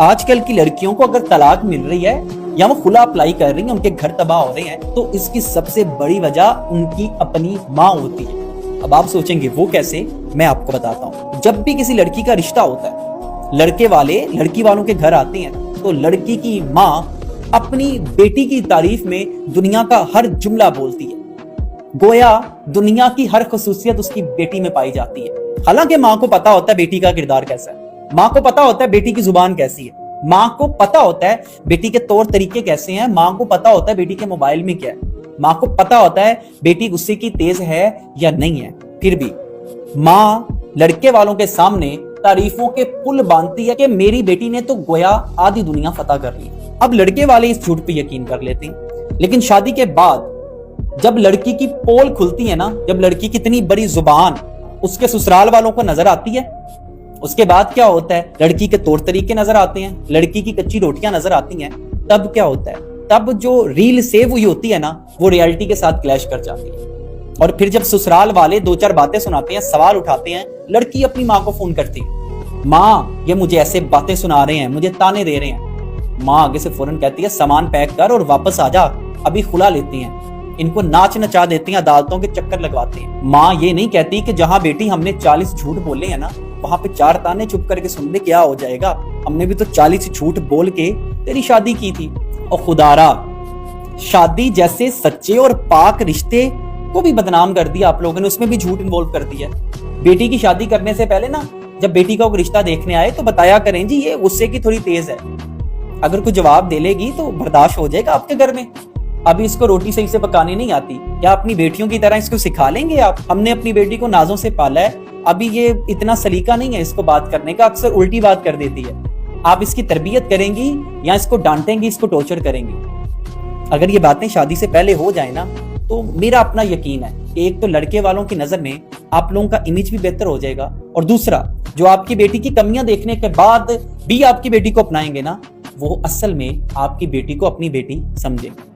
آج کل کی لڑکیوں کو اگر طلاق مل رہی ہے یا وہ خلا اپلائی کر رہی ہیں، ان کے گھر تباہ ہو رہے ہیں، تو اس کی سب سے بڑی وجہ ان کی اپنی ماں ہوتی ہے۔ اب آپ سوچیں گے وہ کیسے؟ میں آپ کو بتاتا ہوں۔ جب بھی کسی لڑکی کا رشتہ ہوتا ہے، لڑکے والے لڑکی والوں کے گھر آتے ہیں، تو لڑکی کی ماں اپنی بیٹی کی تعریف میں دنیا کا ہر جملہ بولتی ہے، گویا دنیا کی ہر خصوصیت اس کی بیٹی میں پائی جاتی ہے۔ حالانکہ ماں کو پتا ہوتا ہے بیٹی کا کردار کیسا ہے، ماں کو پتا ہوتا ہے بیٹی کی زبان کیسی ہے، ماں کو پتا ہوتا ہے بیٹی کے طور طریقے کیسے ہیں، ماں کو پتا ہوتا ہے بیٹی کے موبائل میں کیا ہے، ماں کو پتا ہوتا ہے بیٹی غصے کی تیز ہے یا نہیں ہے۔ پھر بھی ماں لڑکے والوں کے سامنے تعریفوں کے پل باندھتی ہے کہ میری بیٹی نے تو گویا آدھی دنیا فتح کر لی۔ اب لڑکے والے اس جھوٹ پہ یقین کر لیتے ہیں، لیکن شادی کے بعد جب لڑکی کی پول کھلتی ہے نا، جب لڑکی کی اتنی بڑی زبان اس کے سسرال والوں کو نظر آتی ہے، اس کے بعد کیا ہوتا ہے؟ لڑکی کے طور طریقے نظر آتے ہیں، لڑکی کی کچی روٹیاں نظر آتی ہیں، تب کیا ہوتا ہے؟ تب جو ریل سیو ہوئی ہوتی ہے نا، وہ ریالٹی کے ساتھ کلیش کر جاتی ہے۔ اور پھر جب سسرال والے دو چار باتیں سناتے ہیں، سوال اٹھاتے ہیں، لڑکی اپنی ماں کو فون کرتی ہے، ماں یہ مجھے ایسے باتیں سنا رہے ہیں، مجھے تانے دے رہے ہیں۔ ماں آگے سے فوراً کہتی ہے سامان پیک کر اور واپس آ جا، ابھی خلا لیتی ہیں۔ ان کو ناچ نچا دیتی ہیں، عدالتوں کے چکر لگواتے ہیں۔ ماں یہ نہیں کہتی کہ جہاں بیٹی ہم نے 40 جھوٹ بولے ہیں نا، وہاں پہ 4 تانے چپ کر کے سن لے، کیا ہو جائے گا، ہم نے بھی تو 40 جھوٹ بول کے تیری شادی کی تھی۔ اور خدارا شادی جیسے سچے اور پاک رشتے کو بھی بدنام کر دیا آپ لوگوں نے، اس میں بھی جھوٹ انوالو کر دیا۔ بیٹی کی شادی کرنے سے پہلے نا، جب بیٹی کا کوئی رشتہ دیکھنے آئے تو بتایا کریں جی یہ غصے کی تھوڑی تیز ہے، اگر کوئی جواب دے لے گی تو برداشت ہو جائے گا آپ کے گھر میں۔ ابھی اس کو روٹی صحیح سے پکانی نہیں آتی، کیا اپنی بیٹیوں کی طرح اس کو سکھا لیں گے آپ؟ ہم نے اپنی بیٹی کو نازوں سے پالا ہے، ابھی یہ اتنا سلیقہ نہیں ہے اس کو بات کرنے کا، اکثر الٹی بات کر دیتی ہے۔ آپ اس کی تربیت کریں گی یا اس کو ڈانٹیں گی، اس کو ٹارچر کریں گی؟ اگر یہ باتیں شادی سے پہلے ہو جائیں نا، تو میرا اپنا یقین ہے کہ ایک تو لڑکے والوں کی نظر میں آپ لوگوں کا امیج بھی بہتر ہو جائے گا، اور دوسرا جو آپ کی بیٹی کی کمیاں دیکھنے کے بعد بھی آپ کی بیٹی کو اپنائیں گے نا، وہ اصل میں آپ کی بیٹی کو اپنی بیٹی سمجھیں گے۔